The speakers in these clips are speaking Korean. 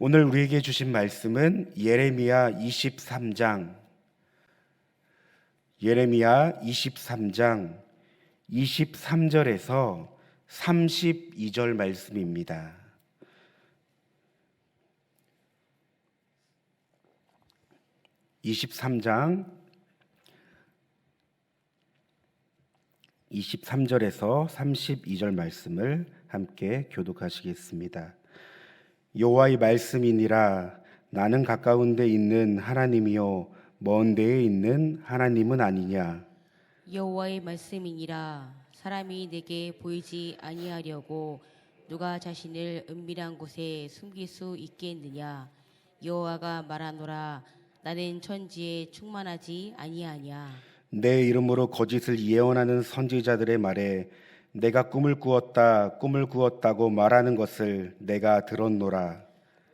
오늘 우리에게 주신 말씀은 예레미야 23장 23절에서 32절 말씀입니다. (23장) 23절에서 32절 말씀을 함께 교독하시겠습니다. 여호와의 말씀이니라. 나는 가까운 데 있는 하나님이요 먼 데에 있는 하나님은 아니냐. 여호와의 말씀이니라. 사람이 내게 보이지 아니하려고 누가 자신을 은밀한 곳에 숨길 수 있겠느냐. 여호와가 말하노라. 나는 천지에 충만하지 아니하냐. 내 이름으로 거짓을 예언하는 선지자들의 말에 내가 꿈을 꾸었다고 말하는 것을 내가 들었노라.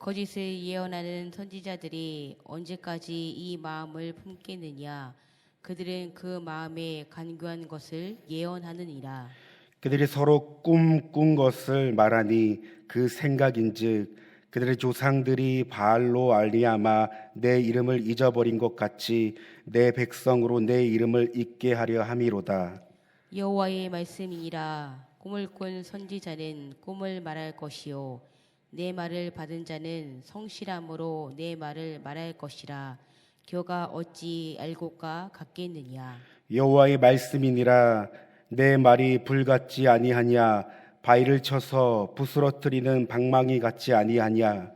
거짓을 예언하는 선지자들이 언제까지 이 마음을 품겠느냐. 그들은 그 마음에 간교한 것을 예언하느니라. 그들이 서로 꾼 것을 말하니 그 생각인즉 그들의 조상들이 바알로 말미암아 내 이름을 잊어버린 것 같이 내 백성으로 내 이름을 잊게 하려 함이로다. 여호와의 말씀이니라. 꿈을 꾼 선지자는 꿈을 말할 것이요 내 말을 받은 자는 성실함으로 내 말을 말할 것이라. 교가 어찌 알고까 같겠느냐. 여호와의 말씀이니라. 내 말이 불같지 아니하냐. 바위를 쳐서 부스러뜨리는 방망이 같지 아니하냐.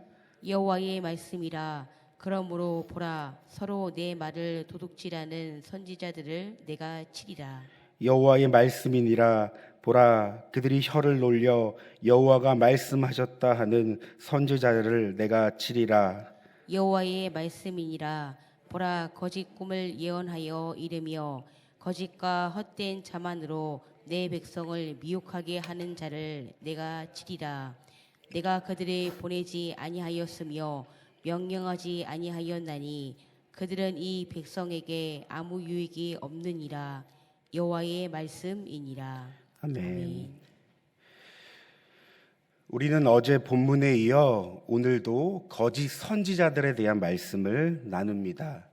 여호와의 말씀이라. 그러므로 보라, 서로 내 말을 도둑질하는 선지자들을 내가 치리라. 여호와의 말씀이니라. 보라, 그들이 혀를 놀려 여호와가 말씀하셨다 하는 선지자들을 내가 치리라. 여호와의 말씀이니라. 보라, 거짓 꿈을 예언하여 이르며 거짓과 헛된 자만으로 내 백성을 미혹하게 하는 자를 내가 치리라. 내가 그들을 보내지 아니하였으며 명령하지 아니하였나니 그들은 이 백성에게 아무 유익이 없느니라. 여호와의 말씀이니라. 아멘. 우리는 어제 본문에 이어 오늘도 거짓 선지자들에 대한 말씀을 나눕니다.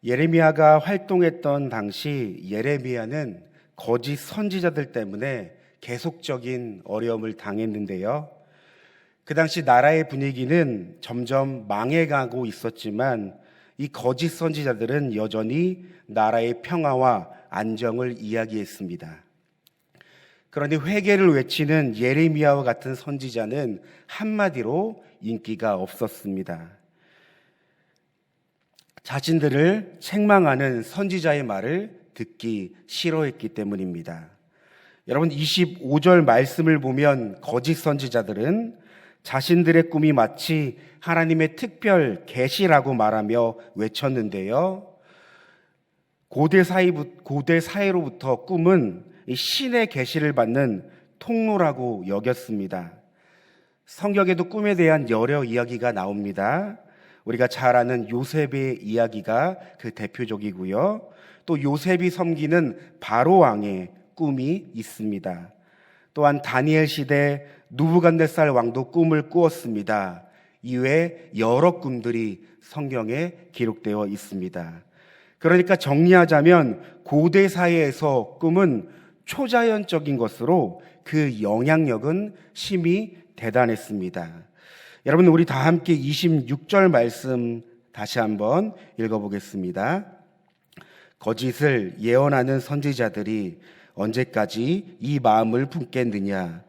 예레미야가 활동했던 당시 예레미야는 거짓 선지자들 때문에 계속적인 어려움을 당했는데요. 그 당시 나라의 분위기는 점점 망해가고 있었지만 이 거짓 선지자들은 여전히 나라의 평화와 안정을 이야기했습니다. 그런데 회개를 외치는 예레미야와 같은 선지자는 한마디로 인기가 없었습니다. 자신들을 책망하는 선지자의 말을 듣기 싫어했기 때문입니다. 여러분, 25절 말씀을 보면 거짓 선지자들은 자신들의 꿈이 마치 하나님의 특별 계시라고 말하며 외쳤는데요. 고대 사회로부터 꿈은 신의 계시를 받는 통로라고 여겼습니다. 성경에도 꿈에 대한 여러 이야기가 나옵니다. 우리가 잘 아는 요셉의 이야기가 그 대표적이고요. 또 요셉이 섬기는 바로 왕의 꿈이 있습니다. 또한 다니엘 시대 느부갓네살 왕도 꿈을 꾸었습니다. 이외에 여러 꿈들이 성경에 기록되어 있습니다. 그러니까 정리하자면 고대 사회에서 꿈은 초자연적인 것으로 그 영향력은 심히 대단했습니다. 여러분, 우리 다 함께 26절 말씀 다시 한번 읽어보겠습니다. 거짓을 예언하는 선지자들이 언제까지 이 마음을 품겠느냐.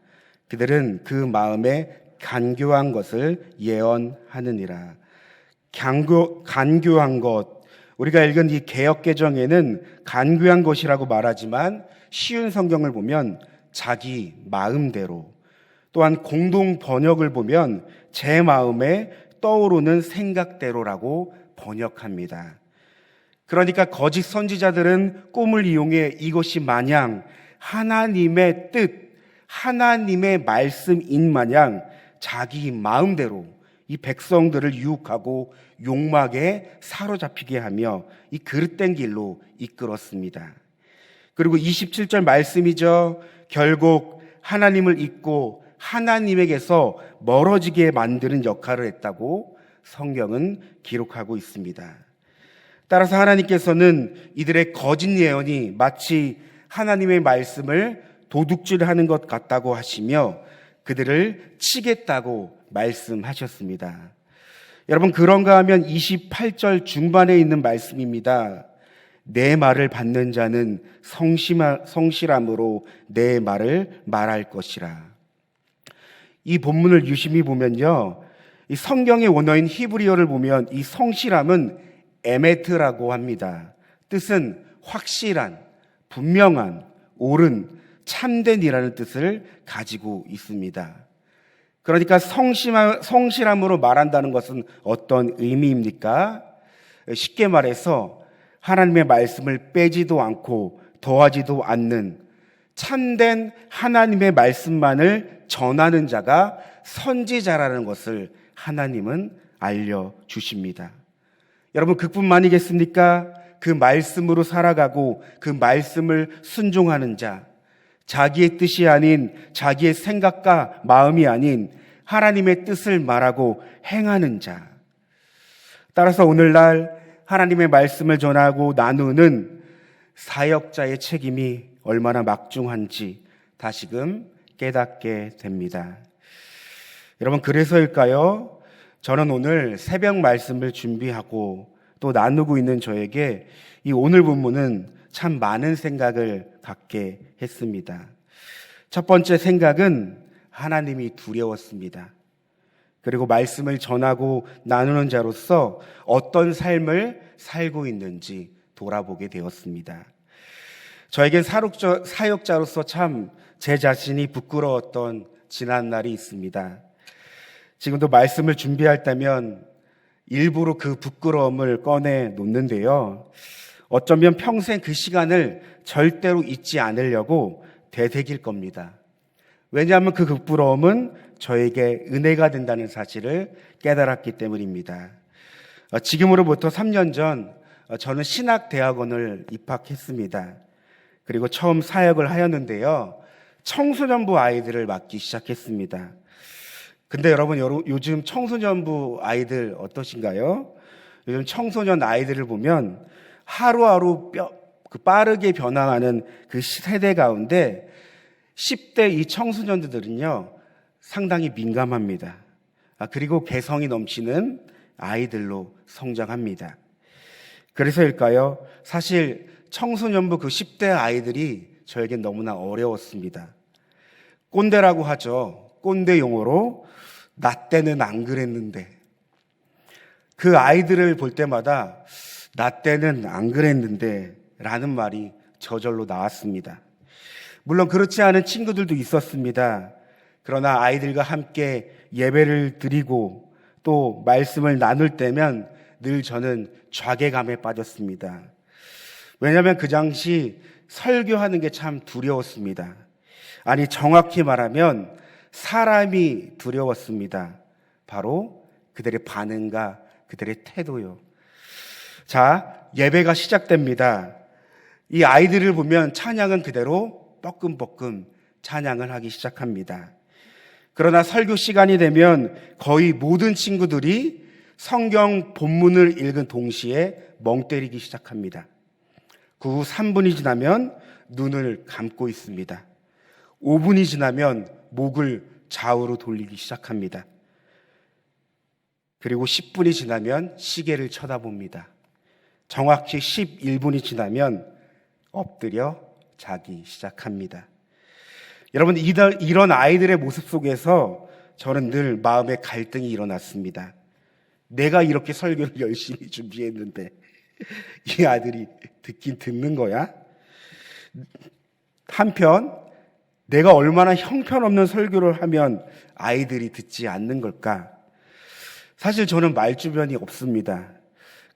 그들은 그 마음에 간교한 것을 예언하느니라. 간교한 것, 우리가 읽은 이 개역개정에는 간교한 것이라고 말하지만 쉬운 성경을 보면 자기 마음대로, 또한 공동 번역을 보면 제 마음에 떠오르는 생각대로라고 번역합니다. 그러니까 거짓 선지자들은 꿈을 이용해 이것이 마냥 하나님의 뜻, 하나님의 말씀인 마냥 자기 마음대로 이 백성들을 유혹하고 욕망에 사로잡히게 하며 이 그릇된 길로 이끌었습니다. 그리고 27절 말씀이죠. 결국 하나님을 잊고 하나님에게서 멀어지게 만드는 역할을 했다고 성경은 기록하고 있습니다. 따라서 하나님께서는 이들의 거짓 예언이 마치 하나님의 말씀을 도둑질하는 것 같다고 하시며 그들을 치겠다고 말씀하셨습니다. 여러분, 그런가 하면 28절 중반에 있는 말씀입니다. 내 말을 받는 자는 성실함으로 내 말을 말할 것이라. 이 본문을 유심히 보면요, 이 성경의 원어인 히브리어를 보면 이 성실함은 에메트라고 합니다. 뜻은 확실한, 분명한, 옳은, 참된이라는 뜻을 가지고 있습니다. 그러니까 성실함으로 말한다는 것은 어떤 의미입니까? 쉽게 말해서 하나님의 말씀을 빼지도 않고 더하지도 않는 참된 하나님의 말씀만을 전하는 자가 선지자라는 것을 하나님은 알려주십니다. 여러분, 그뿐만이겠습니까? 그 말씀으로 살아가고 그 말씀을 순종하는 자, 자기의 뜻이 아닌 자기의 생각과 마음이 아닌 하나님의 뜻을 말하고 행하는 자. 따라서 오늘날 하나님의 말씀을 전하고 나누는 사역자의 책임이 얼마나 막중한지 다시금 깨닫게 됩니다. 여러분, 그래서일까요? 저는 오늘 새벽 말씀을 준비하고 또 나누고 있는 저에게 이 오늘 본문은 참 많은 생각을 갖게 했습니다. 첫 번째 생각은 하나님이 두려웠습니다. 그리고 말씀을 전하고 나누는 자로서 어떤 삶을 살고 있는지 돌아보게 되었습니다. 저에겐 사역자로서 참 제 자신이 부끄러웠던 지난 날이 있습니다. 지금도 말씀을 준비할 때면 일부러 그 부끄러움을 꺼내 놓는데요. 어쩌면 평생 그 시간을 절대로 잊지 않으려고 되새길 겁니다. 왜냐하면 그 부끄러움은 저에게 은혜가 된다는 사실을 깨달았기 때문입니다. 지금으로부터 3년 전 저는 신학대학원을 입학했습니다. 그리고 처음 사역을 하였는데요. 청소년부 아이들을 맡기 시작했습니다. 근데 여러분, 요즘 청소년부 아이들 어떠신가요? 요즘 청소년 아이들을 보면 하루하루 빠르게 변화하는 그 세대 가운데 10대 이 청소년들은요, 상당히 민감합니다. 그리고 개성이 넘치는 아이들로 성장합니다. 그래서일까요? 사실 청소년부 그 10대 아이들이 저에겐 너무나 어려웠습니다. 꼰대라고 하죠. 꼰대 용어로 나 때는 안 그랬는데. 그 아이들을 볼 때마다 나 때는 안 그랬는데 라는 말이 저절로 나왔습니다. 물론 그렇지 않은 친구들도 있었습니다. 그러나 아이들과 함께 예배를 드리고 또 말씀을 나눌 때면 늘 저는 좌괴감에 빠졌습니다. 왜냐하면 그 당시 설교하는 게 참 두려웠습니다. 아니, 정확히 말하면 사람이 두려웠습니다. 바로 그들의 반응과 그들의 태도요. 자, 예배가 시작됩니다. 이 아이들을 보면 찬양은 그대로 뻐끔뻐끔 찬양을 하기 시작합니다. 그러나 설교 시간이 되면 거의 모든 친구들이 성경 본문을 읽은 동시에 멍 때리기 시작합니다. 그 후 3분이 지나면 눈을 감고 있습니다. 5분이 지나면 목을 좌우로 돌리기 시작합니다. 그리고 10분이 지나면 시계를 쳐다봅니다. 정확히 11분이 지나면 엎드려 자기 시작합니다. 여러분, 이런 아이들의 모습 속에서 저는 늘 마음의 갈등이 일어났습니다. 내가 이렇게 설교를 열심히 준비했는데 이 아들이 듣긴 듣는 거야? 한편 내가 얼마나 형편없는 설교를 하면 아이들이 듣지 않는 걸까? 사실 저는 말주변이 없습니다.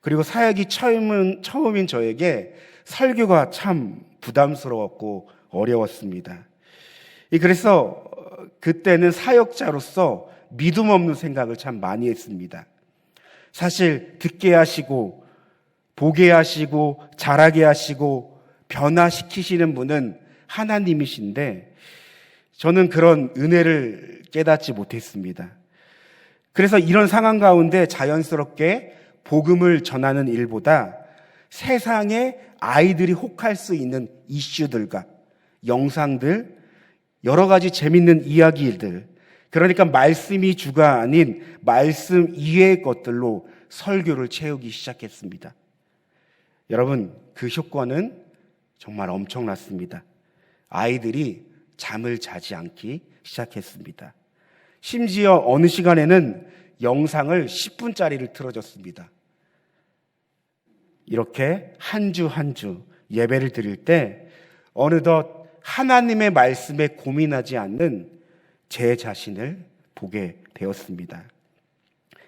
그리고 사역이 처음인 저에게 설교가 참 부담스러웠고 어려웠습니다. 그래서 그때는 사역자로서 믿음 없는 생각을 참 많이 했습니다. 사실 듣게 하시고 보게 하시고 자라게 하시고 변화시키시는 분은 하나님이신데 저는 그런 은혜를 깨닫지 못했습니다. 그래서 이런 상황 가운데 자연스럽게 복음을 전하는 일보다 세상에 아이들이 혹할 수 있는 이슈들과 영상들, 여러 가지 재밌는 이야기들, 그러니까 말씀이 주가 아닌 말씀 이외의 것들로 설교를 채우기 시작했습니다. 여러분, 그 효과는 정말 엄청났습니다. 아이들이 잠을 자지 않기 시작했습니다. 심지어 어느 시간에는 영상을 10분짜리를 틀어줬습니다. 이렇게 한 주 한 주 예배를 드릴 때 어느덧 하나님의 말씀에 고민하지 않는 제 자신을 보게 되었습니다.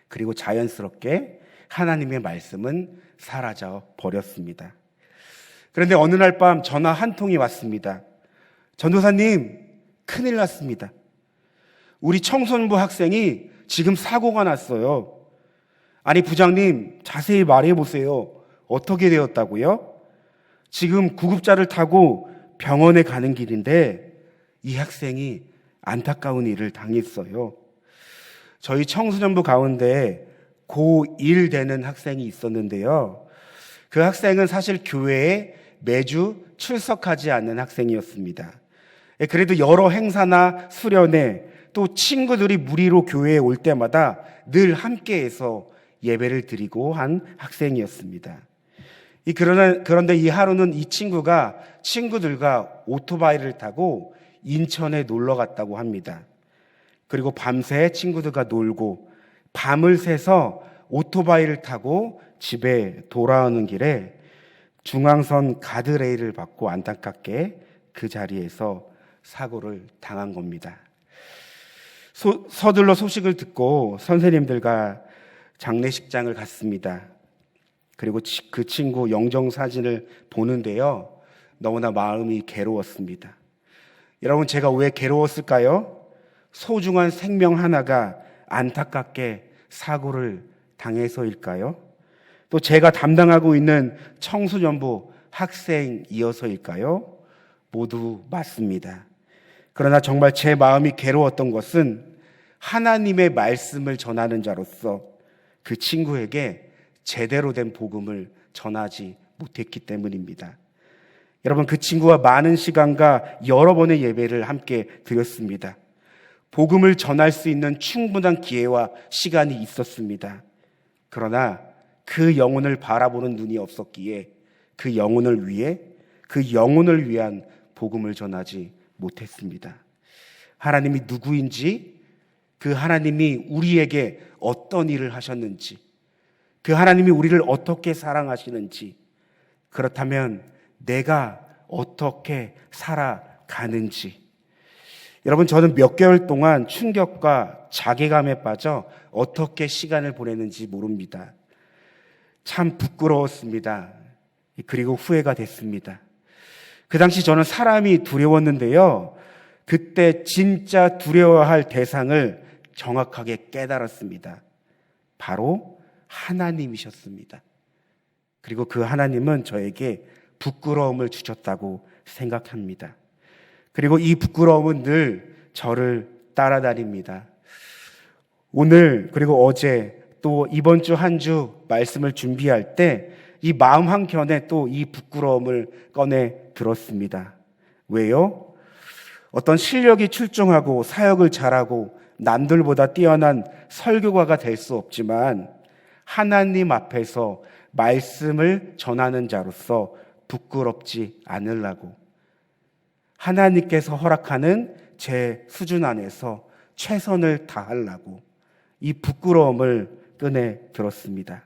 그리고 자연스럽게 하나님의 말씀은 사라져 버렸습니다. 그런데 어느 날 밤 전화 한 통이 왔습니다. 전도사님, 큰일 났습니다. 우리 청소년부 학생이 지금 사고가 났어요. 아니, 부장님, 자세히 말해보세요. 어떻게 되었다고요? 지금 구급차를 타고 병원에 가는 길인데 이 학생이 안타까운 일을 당했어요. 저희 청소년부 가운데 고1 되는 학생이 있었는데요. 그 학생은 사실 교회에 매주 출석하지 않는 학생이었습니다. 그래도 여러 행사나 수련회 또 친구들이 무리로 교회에 올 때마다 늘 함께해서 예배를 드리고 한 학생이었습니다. 그런데 이 하루는 이 친구가 친구들과 오토바이를 타고 인천에 놀러 갔다고 합니다. 그리고 밤새 친구들과 놀고 밤을 새서 오토바이를 타고 집에 돌아오는 길에 중앙선 가드레일을 받고 안타깝게 그 자리에서 사고를 당한 겁니다. 서둘러 소식을 듣고 선생님들과 장례식장을 갔습니다. 그리고 그 친구 영정사진을 보는데요. 너무나 마음이 괴로웠습니다. 여러분, 제가 왜 괴로웠을까요? 소중한 생명 하나가 안타깝게 사고를 당해서일까요? 또 제가 담당하고 있는 청소년부 학생이어서일까요? 모두 맞습니다. 그러나 정말 제 마음이 괴로웠던 것은 하나님의 말씀을 전하는 자로서 그 친구에게 제대로 된 복음을 전하지 못했기 때문입니다. 여러분, 그 친구와 많은 시간과 여러 번의 예배를 함께 드렸습니다. 복음을 전할 수 있는 충분한 기회와 시간이 있었습니다. 그러나 그 영혼을 바라보는 눈이 없었기에 그 영혼을 위한 복음을 전하지 못했습니다. 하나님이 누구인지, 그 하나님이 우리에게 어떤 일을 하셨는지, 그 하나님이 우리를 어떻게 사랑하시는지, 그렇다면 내가 어떻게 살아가는지. 여러분, 저는 몇 개월 동안 충격과 자괴감에 빠져 어떻게 시간을 보내는지 모릅니다. 참 부끄러웠습니다. 그리고 후회가 됐습니다. 그 당시 저는 사람이 두려웠는데요. 그때 진짜 두려워할 대상을 정확하게 깨달았습니다. 바로 하나님이셨습니다. 그리고 그 하나님은 저에게 부끄러움을 주셨다고 생각합니다. 그리고 이 부끄러움은 늘 저를 따라다닙니다. 오늘 그리고 어제 또 이번 주 한 주 말씀을 준비할 때 이 마음 한켠에 또 이 부끄러움을 꺼내 들었습니다. 왜요? 어떤 실력이 출중하고 사역을 잘하고 남들보다 뛰어난 설교가가 될 수 없지만 하나님 앞에서 말씀을 전하는 자로서 부끄럽지 않으려고, 하나님께서 허락하는 제 수준 안에서 최선을 다하려고 이 부끄러움을 꺼내 들었습니다.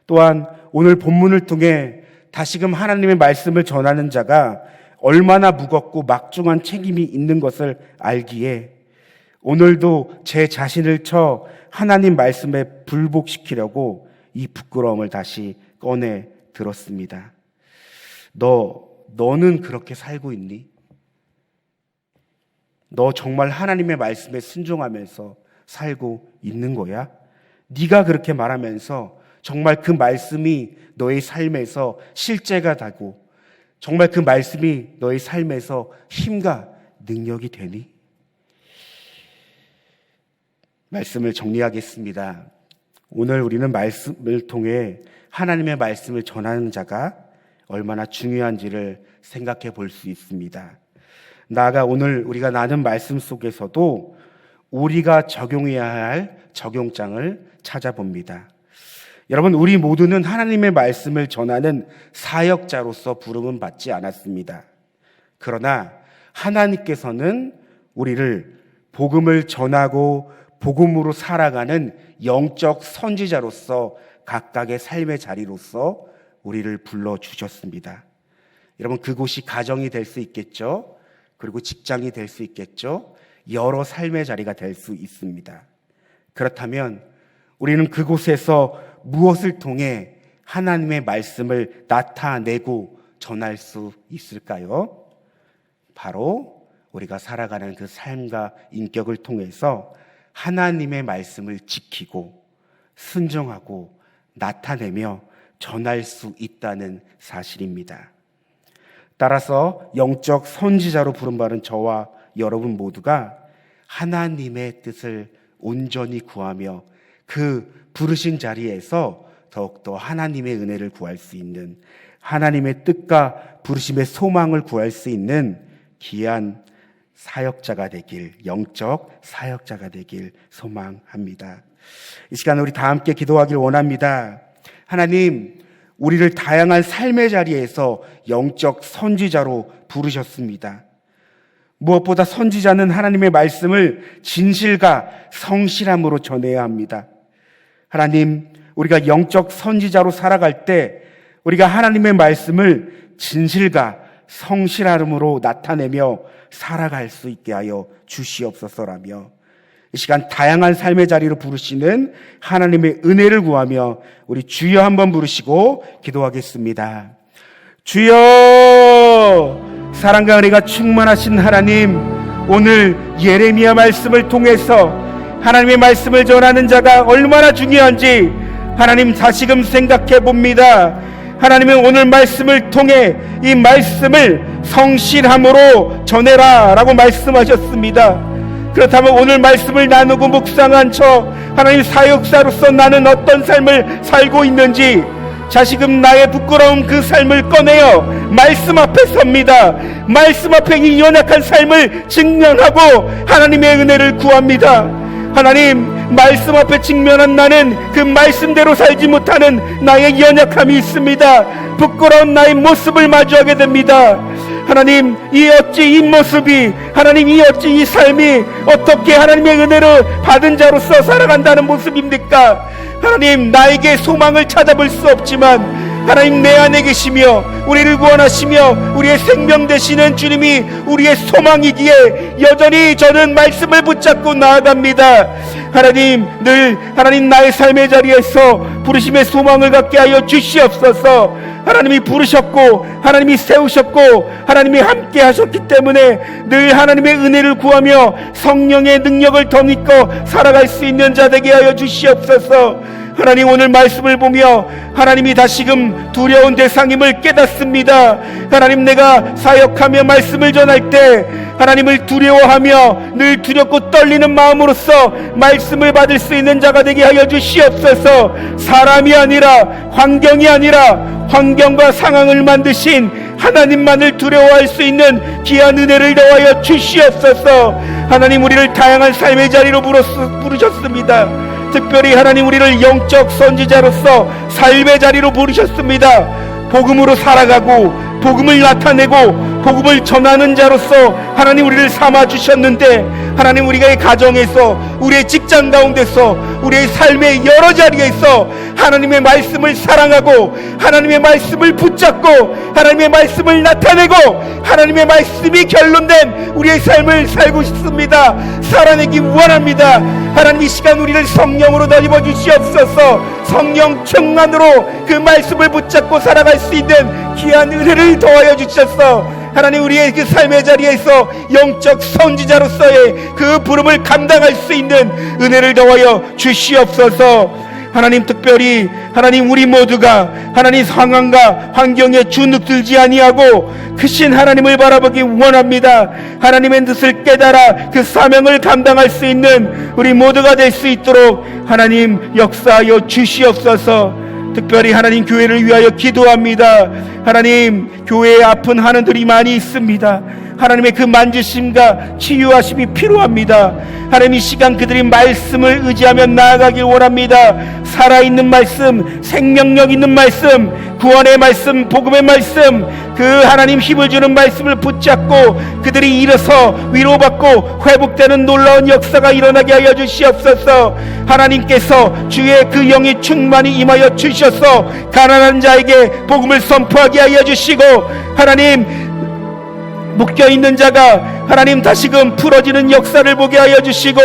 또한 오늘 본문을 통해 다시금 하나님의 말씀을 전하는 자가 얼마나 무겁고 막중한 책임이 있는 것을 알기에 오늘도 제 자신을 쳐 하나님 말씀에 불복시키려고 이 부끄러움을 다시 꺼내 들었습니다. 너는 그렇게 살고 있니? 너 정말 하나님의 말씀에 순종하면서 살고 있는 거야? 네가 그렇게 말하면서 정말 그 말씀이 너의 삶에서 실제가 되고 정말 그 말씀이 너의 삶에서 힘과 능력이 되니? 말씀을 정리하겠습니다. 오늘 우리는 말씀을 통해 하나님의 말씀을 전하는 자가 얼마나 중요한지를 생각해 볼 수 있습니다. 나아가 오늘 우리가 나눈 말씀 속에서도 우리가 적용해야 할 적용장을 찾아봅니다. 여러분, 우리 모두는 하나님의 말씀을 전하는 사역자로서 부름은 받지 않았습니다. 그러나 하나님께서는 우리를 복음을 전하고 복음으로 살아가는 영적 선지자로서 각각의 삶의 자리로서 우리를 불러주셨습니다. 여러분, 그곳이 가정이 될 수 있겠죠. 그리고 직장이 될 수 있겠죠. 여러 삶의 자리가 될 수 있습니다. 그렇다면 우리는 그곳에서 무엇을 통해 하나님의 말씀을 나타내고 전할 수 있을까요? 바로 우리가 살아가는 그 삶과 인격을 통해서 하나님의 말씀을 지키고 순종하고 나타내며 전할 수 있다는 사실입니다. 따라서 영적 선지자로 부름받은 저와 여러분 모두가 하나님의 뜻을 온전히 구하며 그 부르신 자리에서 더욱더 하나님의 은혜를 구할 수 있는, 하나님의 뜻과 부르심의 소망을 구할 수 있는 귀한 사역자가 되길, 영적 사역자가 되길 소망합니다. 이 시간 우리 다 함께 기도하길 원합니다. 하나님, 우리를 다양한 삶의 자리에서 영적 선지자로 부르셨습니다. 무엇보다 선지자는 하나님의 말씀을 진실과 성실함으로 전해야 합니다. 하나님, 우리가 영적 선지자로 살아갈 때 우리가 하나님의 말씀을 진실과 성실함으로 나타내며 살아갈 수 있게 하여 주시옵소서라며, 이 시간 다양한 삶의 자리로 부르시는 하나님의 은혜를 구하며 우리 주여 한번 부르시고 기도하겠습니다. 주여, 사랑과 은혜가 충만하신 하나님, 오늘 예레미야 말씀을 통해서 하나님의 말씀을 전하는 자가 얼마나 중요한지 하나님 다시금 생각해 봅니다. 하나님은 오늘 말씀을 통해 이 말씀을 성실함으로 전해라 라고 말씀하셨습니다. 그렇다면 오늘 말씀을 나누고 묵상한 저 하나님 사역자로서 나는 어떤 삶을 살고 있는지 다시금 나의 부끄러운 그 삶을 꺼내어 말씀 앞에 섭니다. 말씀 앞에 이 연약한 삶을 직면하고 하나님의 은혜를 구합니다. 하나님, 말씀 앞에 직면한 나는 그 말씀대로 살지 못하는 나의 연약함이 있습니다. 부끄러운 나의 모습을 마주하게 됩니다. 하나님, 이 어찌 이 모습이, 하나님 이 어찌 이 삶이 어떻게 하나님의 은혜를 받은 자로서 살아간다는 모습입니까? 하나님, 나에게 소망을 찾아볼 수 없지만 하나님 내 안에 계시며 우리를 구원하시며 우리의 생명 되시는 주님이 우리의 소망이기에 여전히 저는 말씀을 붙잡고 나아갑니다. 하나님, 늘 하나님 나의 삶의 자리에서 부르심의 소망을 갖게 하여 주시옵소서. 하나님이 부르셨고 하나님이 세우셨고 하나님이 함께 하셨기 때문에 늘 하나님의 은혜를 구하며 성령의 능력을 더 믿고 살아갈 수 있는 자 되게 하여 주시옵소서. 하나님, 오늘 말씀을 보며 하나님이 다시금 두려운 대상임을 깨닫습니다. 하나님, 내가 사역하며 말씀을 전할 때 하나님을 두려워하며 늘 두렵고 떨리는 마음으로서 말씀을 받을 수 있는 자가 되게 하여 주시옵소서. 사람이 아니라 환경이 아니라 환경과 상황을 만드신 하나님만을 두려워할 수 있는 귀한 은혜를 더하여 주시옵소서. 하나님, 우리를 다양한 삶의 자리로 부르셨습니다. 특별히 하나님, 우리를 영적 선지자로서 삶의 자리로 부르셨습니다. 복음으로 살아가고 복음을 나타내고 복음을 전하는 자로서 하나님 우리를 삼아주셨는데, 하나님 우리의 가정에서, 우리의 직장 가운데서, 우리의 삶의 여러 자리에서 하나님의 말씀을 사랑하고 하나님의 말씀을 붙잡고 하나님의 말씀을 나타내고 하나님의 말씀이 결론된 우리의 삶을 살고 싶습니다. 살아내기 원합니다. 하나님, 이 시간 우리를 성령으로 덧입어 주시옵소서. 성령 충만으로 그 말씀을 붙잡고 살아갈 수 있는 귀한 은혜를 더하여 주셔서 하나님, 우리의 그 삶의 자리에서 영적 선지자로서의 그 부름을 감당할 수 있는 은혜를 더하여 주시옵소서. 하나님, 특별히 하나님, 우리 모두가 하나님 상황과 환경에 주눅들지 아니하고 크신 하나님을 바라보기 원합니다. 하나님의 뜻을 깨달아 그 사명을 감당할 수 있는 우리 모두가 될 수 있도록 하나님 역사하여 주시옵소서. 특별히 하나님, 교회를 위하여 기도합니다. 하나님, 교회에 아픈 하나님들이 많이 있습니다. 하나님의 그 만지심과 치유하심이 필요합니다. 하나님, 이 시간 그들이 말씀을 의지하며 나아가길 원합니다. 살아있는 말씀, 생명력 있는 말씀, 구원의 말씀, 복음의 말씀, 그 하나님 힘을 주는 말씀을 붙잡고 그들이 일어서 위로받고 회복되는 놀라운 역사가 일어나게 하여 주시옵소서. 하나님께서 주의 그 영이 충만히 임하여 주셔서 가난한 자에게 복음을 선포하게 하여 주시고, 하나님, 묶여있는 자가 하나님 다시금 풀어지는 역사를 보게 하여 주시고,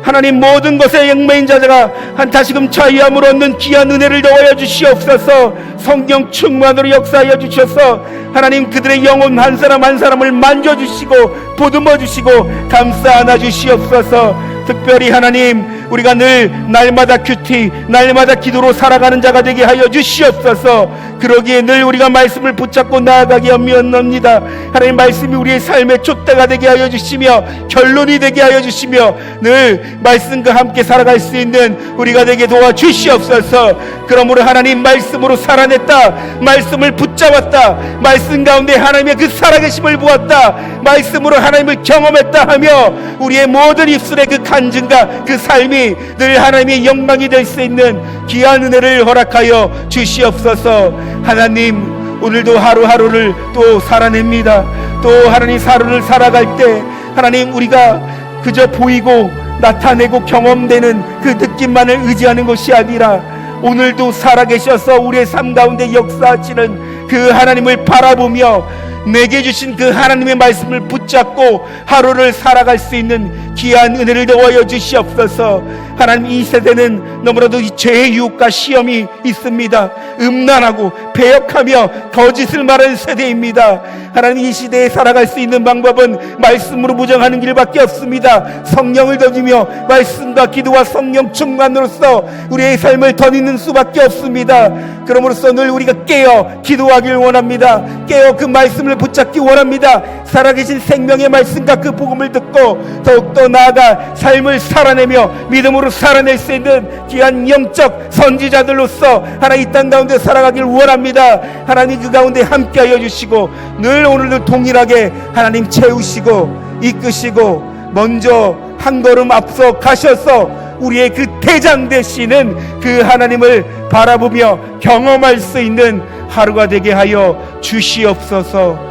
하나님 모든 것에 얽매인 자가 다시금 자유함을 얻는 귀한 은혜를 더하여 주시옵소서. 성령 충만으로 역사하여 주셔서 하나님 그들의 영혼 한 사람 한 사람을 만져주시고 보듬어 주시고 감싸 안아 주시옵소서. 특별히 하나님, 우리가 늘 날마다 큐티, 날마다 기도로 살아가는 자가 되게 하여 주시옵소서. 그러기에 늘 우리가 말씀을 붙잡고 나아가기 원합니다. 하나님, 말씀이 우리의 삶의 촛대가 되게 하여 주시며 결론이 되게 하여 주시며 늘 말씀과 함께 살아갈 수 있는 우리가 되게 도와주시옵소서. 그러므로 하나님, 말씀으로 살아냈다, 말씀을 붙잡았다, 말씀 가운데 하나님의 그 살아계심을 보았다, 말씀으로 하나님을 경험했다 하며 우리의 모든 입술의 그 간증과 그 삶이 늘 하나님의 영광이 될 수 있는 귀한 은혜를 허락하여 주시옵소서. 하나님, 오늘도 하루하루를 또 살아냅니다. 또 하나님, 하루를 살아갈 때 하나님, 우리가 그저 보이고 나타내고 경험되는 그 느낌만을 의지하는 것이 아니라 오늘도 살아계셔서 우리의 삶 가운데 역사하시는 그 하나님을 바라보며 내게 주신 그 하나님의 말씀을 붙잡고 하루를 살아갈 수 있는 귀한 은혜를 더하여 주시옵소서. 하나님, 이 세대는 너무나도 죄의 유혹과 시험이 있습니다. 음란하고 배역하며 거짓을 말하는 세대입니다. 하나님, 이 시대에 살아갈 수 있는 방법은 말씀으로 무장하는 길밖에 없습니다. 성령을 던지며 말씀과 기도와 성령 충만으로써 우리의 삶을 덧입는 수밖에 없습니다. 그러므로써 늘 우리가 깨어 기도하길 원합니다. 깨어 그 말씀을 붙잡기 원합니다. 살아계신 생명의 말씀과 그 복음을 듣고 더욱더 나아가 삶을 살아내며 믿음으로 살아낼 수 있는 귀한 영적 선지자들로서 하나님 이 땅 가운데 살아가길 원합니다. 하나님, 그 가운데 함께하여 주시고 늘 오늘도 동일하게 하나님 채우시고 이끄시고 먼저 한 걸음 앞서 가셔서 우리의 그 대장 되시는 그 하나님을 바라보며 경험할 수 있는 하루가 되게 하여 주시옵소서.